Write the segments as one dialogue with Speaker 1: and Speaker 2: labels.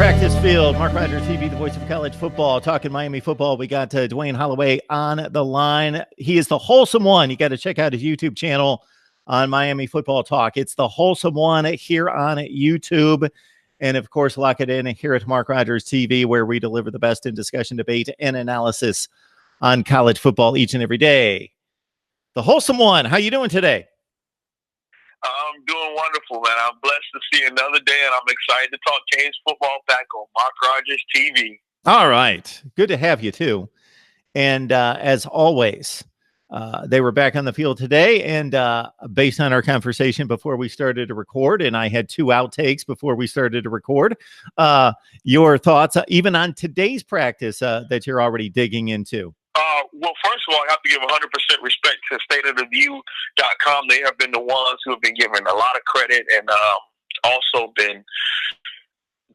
Speaker 1: practice field. Mark Rogers TV, the voice of college football, talking Miami football. We got Dwayne Holloway on the line. He is the wholesome one. You got to check out his YouTube channel on Miami Football Talk. It's the wholesome one here on YouTube. And of course, lock it in here at Mark Rogers TV, where we deliver the best in discussion, debate, and analysis on college football each and every day. The wholesome one, how you doing today?
Speaker 2: I'm doing wonderful, man. I'm blessed to see another day, and I'm excited to talk Canes football back on Mark Rogers TV.
Speaker 1: All right. Good to have you, too. And as always, they were back on the field today, and based on our conversation before we started to record, and I had two outtakes before we started to record, your thoughts, even on today's practice that you're already digging into.
Speaker 2: Well, first of all, I have to give 100% respect to stateoftheview.com. They have been the ones who have been given a lot of credit and also been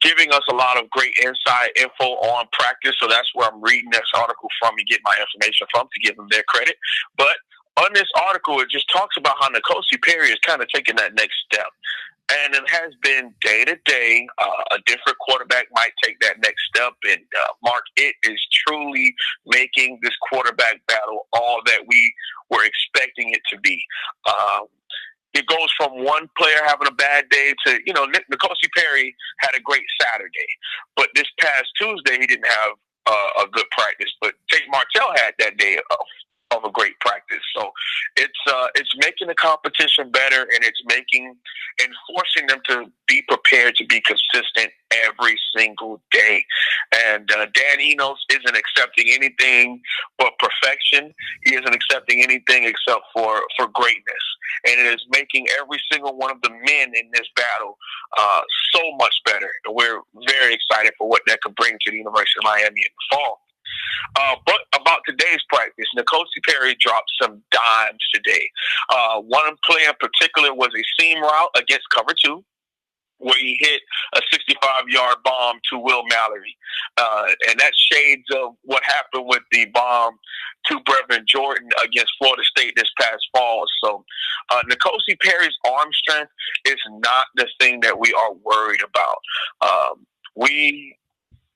Speaker 2: giving us a lot of great inside info on practice. So that's where I'm reading this article from and get my information from to give them their credit. But on this article, it just talks about how N'Kosi Perry is kind of taking that next step. And it has been day to day. A different quarterback might take that next step. And Mark, it is truly making this quarterback battle all that we were expecting it to be. It goes from one player having a bad day to, N'Kosi Perry had a great Saturday. But this past Tuesday, he didn't have a good practice. But Tate Martell had that day of a great practice. So it's making the competition better, and it's forcing them to be prepared to be consistent every single day. And Dan Enos isn't accepting anything but perfection. He isn't accepting anything except for greatness. And it is making every single one of the men in this battle so much better. And we're very excited for what that could bring to the University of Miami in the fall. But about today's practice, N'Kosi Perry dropped some dimes today. One play in particular was a seam route against cover 2, where he hit a 65-yard bomb to Will Mallory. And that's shades of what happened with the bomb to Brevin Jordan against Florida State this past fall. So N'Kosi Perry's arm strength is not the thing that we are worried about. We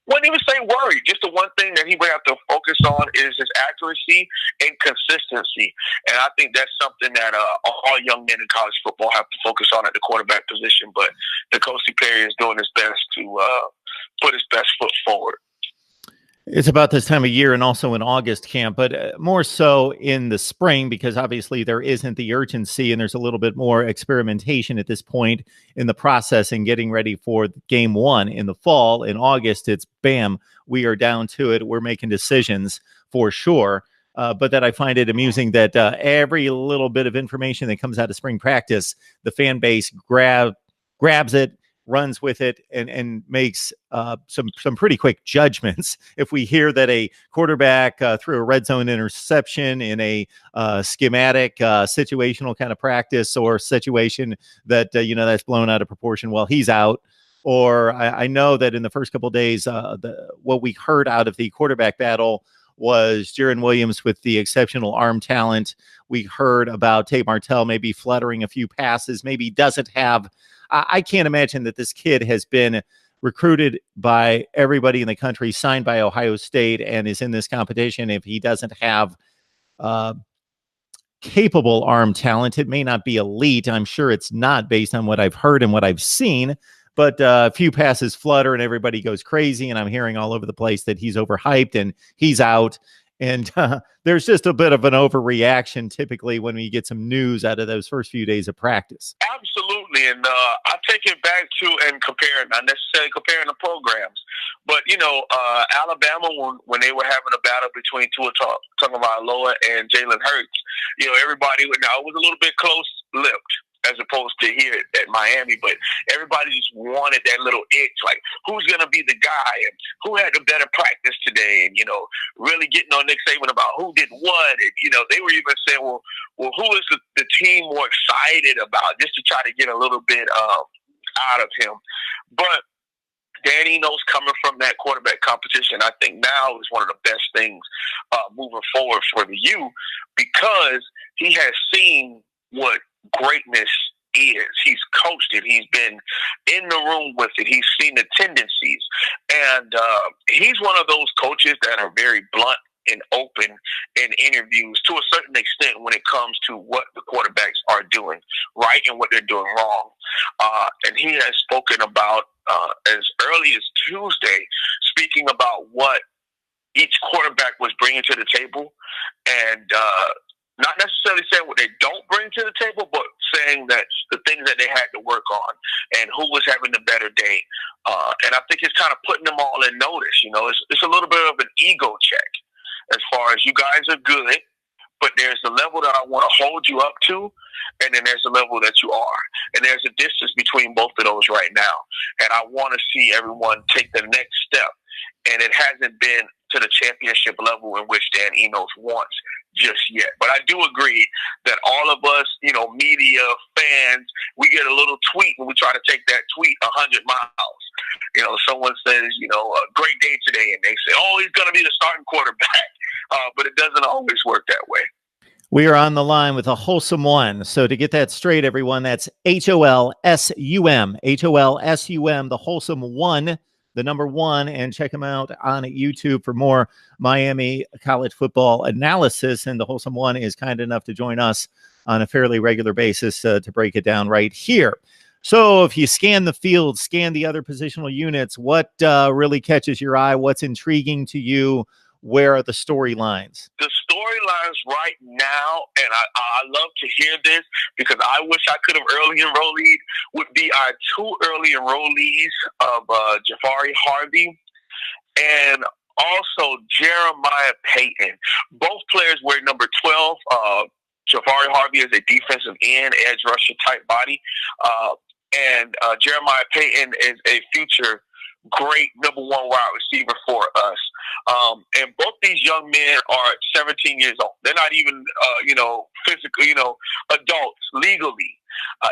Speaker 2: wouldn't even say worried. Just the one thing that he would have to focus on is his accuracy and consistency. And I think that's something that all young men in college football have to focus on at the quarterback position. But N'Kosi Perry is doing his best to put his best foot forward.
Speaker 1: It's about this time of year and also in August camp, but more so in the spring, because obviously there isn't the urgency and there's a little bit more experimentation at this point in the process and getting ready for game one in the fall. In August, it's bam, we are down to it. We're making decisions for sure. But that I find it amusing that every little bit of information that comes out of spring practice, the fan base grabs it, runs with it, and makes some pretty quick judgments. If we hear that a quarterback threw a red zone interception in a schematic situational kind of practice or situation that that's blown out of proportion, well, he's out. Or I know that in the first couple of days, what we heard out of the quarterback battle was Jaron Williams with the exceptional arm talent. We heard about Tate Martell maybe fluttering a few passes, maybe doesn't have. I can't imagine that this kid has been recruited by everybody in the country, signed by Ohio State, and is in this competition if he doesn't have capable arm talent. It may not be elite. I'm sure it's not based on what I've heard and what I've seen, but a few passes flutter and everybody goes crazy, and I'm hearing all over the place that he's overhyped and he's out. And there's just a bit of an overreaction typically when we get some news out of those first few days of practice.
Speaker 2: Absolutely. And I take it back to and compare, not necessarily comparing the programs, but, Alabama, when they were having a battle between Tua Tagovailoa and Jalen Hurts, everybody, now it was a little bit close-lipped as opposed to here at Miami, but everybody just wanted that little itch, like who's going to be the guy and who had the better practice today, and really getting on Nick Saban about who did what, and they were even saying, well, who is the team more excited about, just to try to get a little bit out of him. But Danny knows coming from that quarterback competition, I think now is one of the best things moving forward for the U, because he has seen what greatness is. He's coached it. He's been in the room with it. He's seen the tendencies. And he's one of those coaches that are very blunt and open in interviews to a certain extent when it comes to what the quarterbacks are doing right and what they're doing wrong. And he has spoken about, as early as Tuesday, speaking about what each quarterback was bringing to the table, and not necessarily saying what they don't bring to the table, but saying that the things that they had to work on and who was having the better day. And I think it's kind of putting them all in notice. You know, it's a little bit of an ego check as far as you guys are good, but there's a level that I want to hold you up to, and then there's a level that you are. And there's a distance between both of those right now. And I want to see everyone take the next step. And it hasn't been to the championship level in which Dan Enos wants just yet. But I do agree that all of us, you know, media, fans, we get a little tweet and we try to take that tweet 100 miles. You know, someone says, you know, a great day today, and they say, oh, he's going to be the starting quarterback. But it doesn't always work that way.
Speaker 1: We are on the line with a wholesome one. So to get that straight, everyone, that's HOLSUM, HOLSUM, the wholesome one, the number one, and check him out on YouTube for more Miami college football analysis. And the wholesome one is kind enough to join us on a fairly regular basis to break it down right here. So if you scan the field, scan the other positional units, what really catches your eye? What's intriguing to you? Where are the storylines? The
Speaker 2: storylines right now, and I love to hear this because I wish I could have early enrollees, would be our two early enrollees of Jafari Harvey and also Jeremiah Payton. Both players wear number 12. Jafari Harvey is a defensive end, edge rusher type body. And Jeremiah Payton is a future great number one wide receiver for us. And both these young men are 17 years old. They're not even, physically, adults legally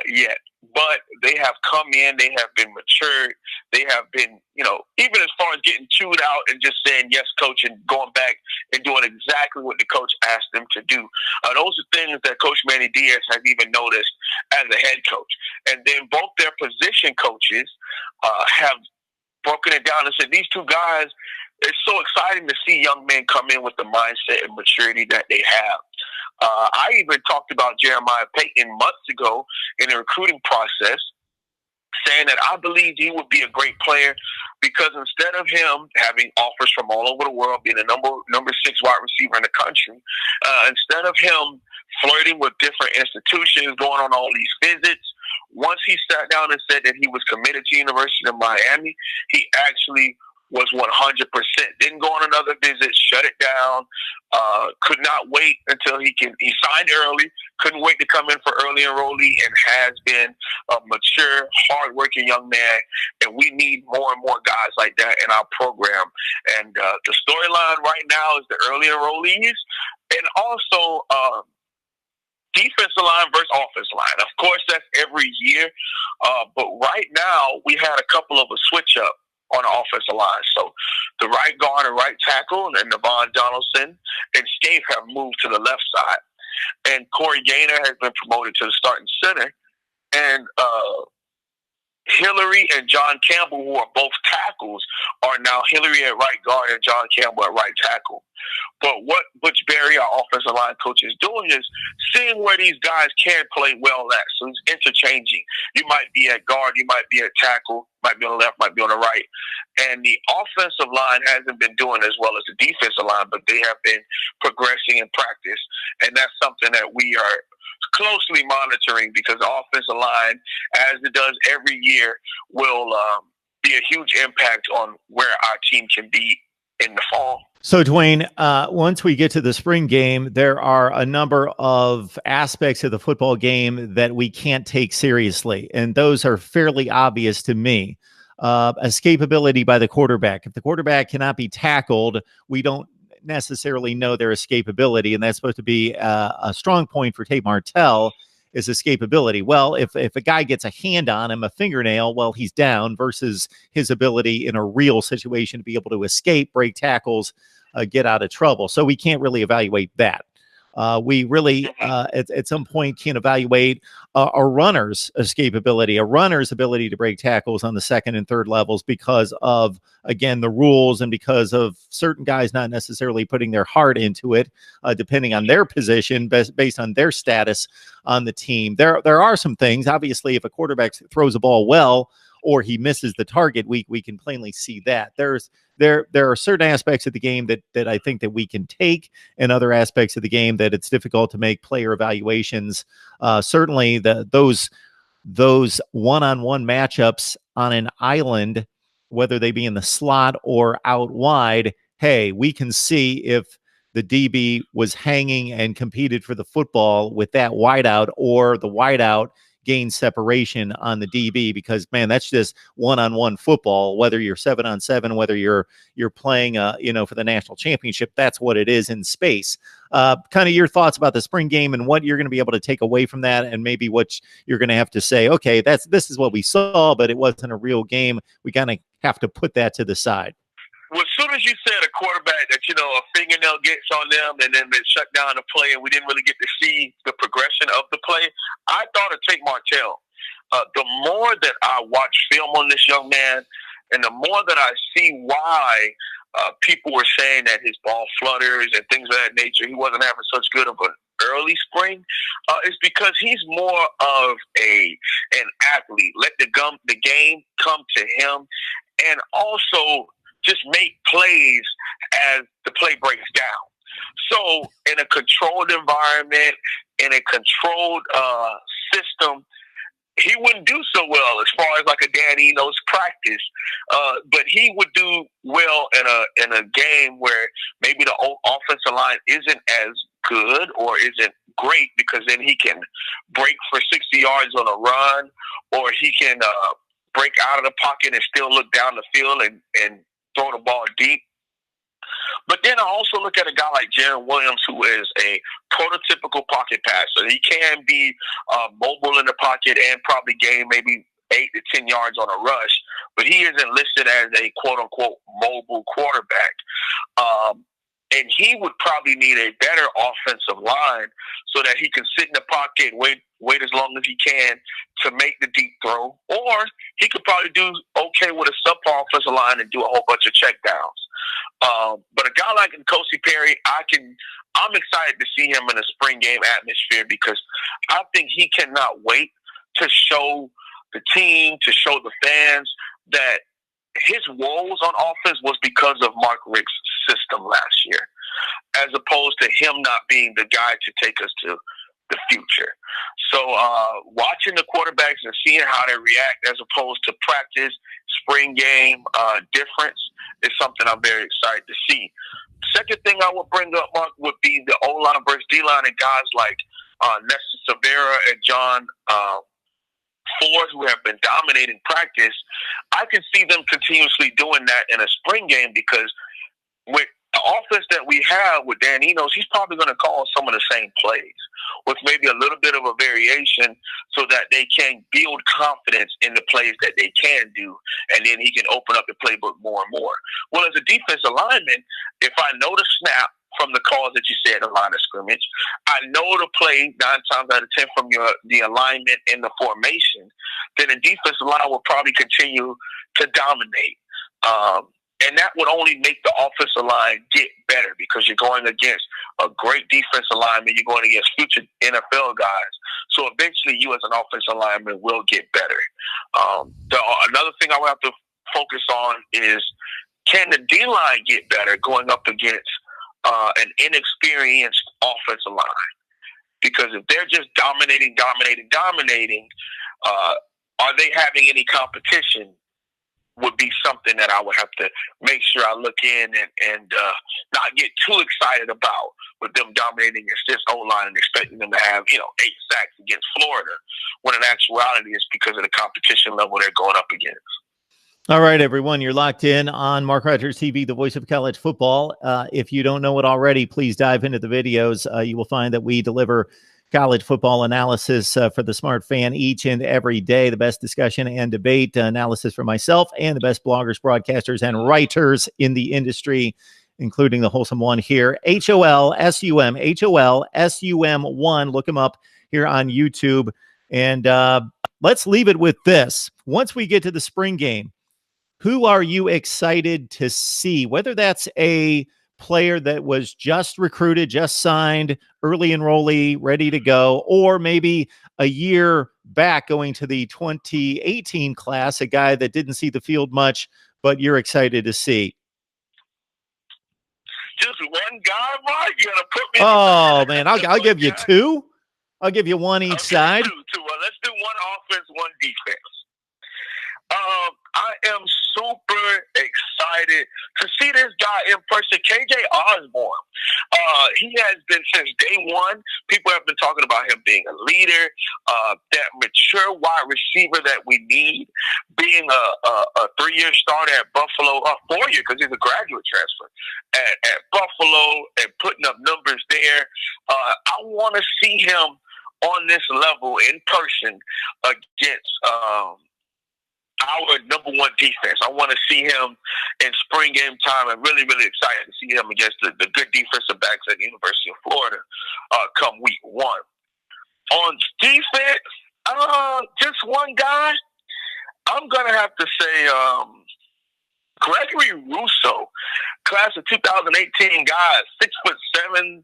Speaker 2: yet. But they have come in, they have been matured, they have been, even as far as getting chewed out and just saying, yes, coach, and going back and doing exactly what the coach asked them to do. Those are things that Coach Manny Diaz has even noticed as a head coach. And then both their position coaches have broken it down and said, these two guys, it's so exciting to see young men come in with the mindset and maturity that they have. I even talked about Jeremiah Payton months ago in the recruiting process, saying that I believed he would be a great player because instead of him having offers from all over the world, being a number 6 wide receiver in the country, instead of him flirting with different institutions, going on all these visits, once he sat down and said that he was committed to University of Miami, he actually was 100%. Didn't go on another visit, shut it down, could not wait until he signed early, couldn't wait to come in for early enrollee, and has been a mature, hardworking young man. And we need more and more guys like that in our program. And the storyline right now is the early enrollees and also defensive line versus offensive line. Of course, that's every year. But right now, we had a couple of a switch up on the offensive line. So the right guard and right tackle and Navon Donaldson and Scaife have moved to the left side. And Corey Gaynor has been promoted to the starting center. And Hillary and John Campbell, who are both tackles, are now Hillary at right guard and John Campbell at right tackle. But what Butch Berry, our offensive line coach, is doing is seeing where these guys can play well at. So he's interchanging. You might be at guard, you might be at tackle, might be on the left, might be on the right. And the offensive line hasn't been doing as well as the defensive line, but they have been progressing in practice. And that's something that we are closely monitoring because the offensive line, as it does every year, will be a huge impact on where our team can be in the fall.
Speaker 1: So, Dwayne, once we get to the spring game, there are a number of aspects of the football game that we can't take seriously, and those are fairly obvious to me. Escapability by the quarterback. If the quarterback cannot be tackled, we don't necessarily know their escapability, and that's supposed to be a strong point for Tate Martell is escapability. Well, if a guy gets a hand on him, a fingernail, well, he's down versus his ability in a real situation to be able to escape, break tackles, get out of trouble. So we can't really evaluate that. We really, at some point, can evaluate a runner's escapability, a runner's ability to break tackles on the second and third levels because of, again, the rules and because of certain guys not necessarily putting their heart into it, depending on their position, based on their status on the team. There are some things. Obviously, if a quarterback throws a ball well or he misses the target, we can plainly see that. There are certain aspects of the game that I think that we can take, and other aspects of the game that it's difficult to make player evaluations. Certainly, those one-on-one matchups on an island, whether they be in the slot or out wide, hey, we can see if the DB was hanging and competed for the football with that wideout, or the wideout gain separation on the DB, because man, that's just one-on-one football. Whether you're 7-on-7, whether you're playing, for the national championship, that's what it is in space. Kind of your thoughts about the spring game and what you're going to be able to take away from that, and maybe what you're going to have to say, okay, this is what we saw, but it wasn't a real game. We kind of have to put that to the side.
Speaker 2: Well, as soon as you said a quarterback that, a fingernail gets on them and then they shut down the play and we didn't really get to see the progression of the play, I thought of Tate Martell. The more that I watch film on this young man and the more that I see why people were saying that his ball flutters and things of that nature, he wasn't having such good of an early spring, is because he's more of an athlete. Let the game come to him, and also just make plays as the play breaks down. So in a controlled environment, in a controlled system, he wouldn't do so well as far as like a Dan Enos practice. But he would do well in a game where maybe the offensive line isn't as good or isn't great, because then he can break for 60 yards on a run, or he can break out of the pocket and still look down the field and throw the ball deep. But then I also look at a guy like Jaron Williams, who is a prototypical pocket passer. He can be mobile in the pocket and probably gain maybe 8 to 10 yards on a rush, but he isn't listed as a quote-unquote mobile quarterback. And he would probably need a better offensive line so that he can sit in the pocket and wait as long as he can to make the deep throw. Or he could probably do okay with a subpar offensive line and do a whole bunch of checkdowns. But a guy like N'Kosi Perry, I'm excited to see him in a spring game atmosphere, because I think he cannot wait to show the team, to show the fans that his woes on offense was because of Mark Richt's system last year, as opposed to him not being the guy to take us to the future. So watching the quarterbacks and seeing how they react as opposed to practice, spring game difference is something I'm very excited to see. Second thing I would bring up, Mark, would be the O-line versus D-line, and guys like Nestor Severa and John Ford, who have been dominating practice. I can see them continuously doing that in a spring game, because with the offense that we have with Dan Enos, he's probably going to call some of the same plays with maybe a little bit of a variation, so that they can build confidence in the plays that they can do, and then he can open up the playbook more and more. Well, as a defensive lineman, if I know the snap from the calls that you said, the line of scrimmage, I know the play 9 times out of 10 from the alignment and the formation, then the defensive line will probably continue to dominate. And that would only make the offensive line get better, because you're going against a great defensive lineman. You're going against future NFL guys. So eventually you as an offensive lineman will get better. Another thing I would have to focus on is, can the D-line get better going up against an inexperienced offensive line? Because if they're just dominating, are they having any competition? Would be something that I would have to make sure I look in and not get too excited about, with them dominating against this O-line and expecting them to have 8 sacks against Florida, when in actuality it's because of the competition level they're going up against.
Speaker 1: All right, everyone, you're locked in on Mark Rogers TV, the voice of college football. If you don't know it already, please dive into the videos. You will find that we deliver college football analysis for the smart fan each and every day. The best discussion and debate analysis for myself and the best bloggers, broadcasters, and writers in the industry. including the Wholesome One here. HOLSUM, HOLSUM1. Look him up here on YouTube. And let's leave it with this. Once we get to the spring game, who are you excited to see? Whether that's a player that was just recruited, just signed, early enrollee, ready to go, or maybe a year back going to the 2018 class, a guy that didn't see the field much, but you're excited to see.
Speaker 2: Just one guy, Mark? You gotta put me.
Speaker 1: Oh man, I'll give you two. I'll give you one each side.
Speaker 2: Two. Let's do one offense, one defense. I am super excited to see this guy in person, KJ Osborne. He has been since day one. People have been talking about him being a leader, that mature wide receiver that we need, being a 3-year starter at Buffalo, 4-year because he's a graduate transfer at Buffalo and putting up numbers there. I want to see him on this level in person against our number one defense. I want to see him in spring game time. I'm really, really excited to see him against the good defensive backs at the University of Florida come week 1. On defense, just one guy. I'm going to have to say Gregory Rousseau, class of 2018 guys, 6'7/6'8"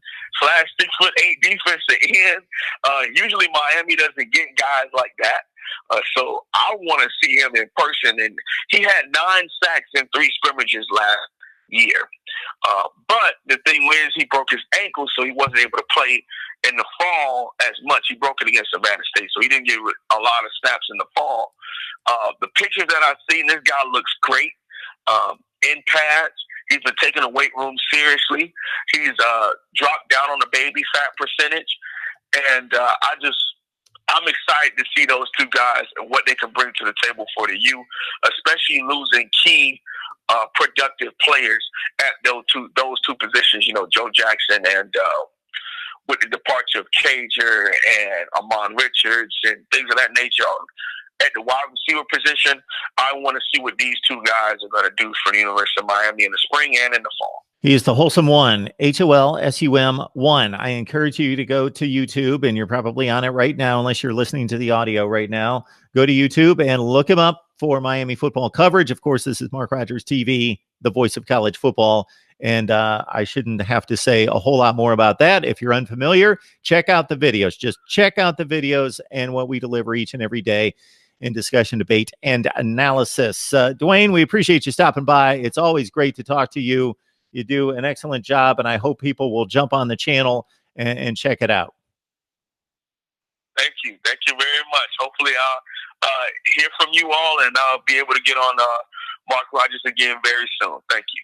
Speaker 2: defensive end. Usually Miami doesn't get guys like that. So I want to see him in person. And he had 9 sacks in 3 scrimmages last year. But the thing is, he broke his ankle, so he wasn't able to play in the fall as much. He broke it against Savannah State, so he didn't get a lot of snaps in the fall. The pictures that I've seen, this guy looks great. In pads, he's been taking the weight room seriously. He's dropped down on the baby fat percentage, and I'm excited to see those two guys and what they can bring to the table for the U, especially losing key productive players at those two positions. You know, Joe Jackson and with the departure of Cager and Amon Richards and things of that nature. At the wide receiver position, I want to see what these two guys are going to do for the University of Miami in the spring and in the fall.
Speaker 1: He is the Wholesome One, HOLSUM1. I encourage you to go to YouTube, and you're probably on it right now, unless you're listening to the audio right now. Go to YouTube and look him up for Miami football coverage. Of course, this is Mark Rogers TV, the voice of college football. And I shouldn't have to say a whole lot more about that. If you're unfamiliar, check out the videos. Just check out the videos and what we deliver each and every day in discussion, debate, and analysis. Dwayne, we appreciate you stopping by. It's always great to talk to you. You do an excellent job, and I hope people will jump on the channel and check it out.
Speaker 2: Thank you. Thank you very much. Hopefully I'll hear from you all, and I'll be able to get on Mark Rogers again very soon. Thank you.